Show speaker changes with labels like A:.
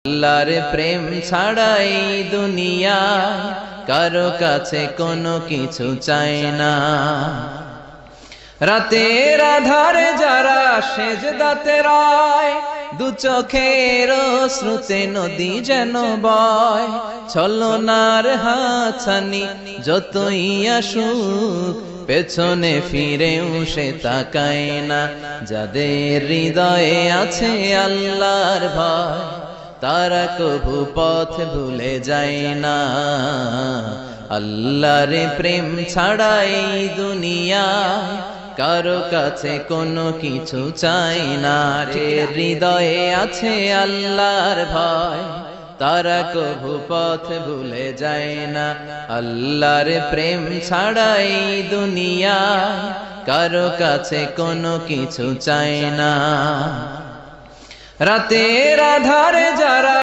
A: আল্লাহর প্রেম ছাড়াই দুনিয়া কারো কাছে কোনো কিছু চায় না। রাতের আধারে যারা সেজদাতে রয়, দু চোখের শ্রুতে নদী যেন বয়। ছলনার হাতছানি যতই আসুক, পেছনে ফিরেও সে তাকায় না। যাদের হৃদয়ে আছে আল্লাহর ভয়, তারা কভু পথ ভুলে যায় না। আল্লাহর প্রেম ছাড়াই দুনিয়া কারো কাছে কোনো কিছু চাই না। হৃদয়ে আছে আল্লাহর ভয়, তারা কভু পথ ভুলে যায় না। আল্লাহর প্রেম ছাড়াই দুনিয়া কারো কাছে কোনো কিছু চাই না। রাতের আধারে যারা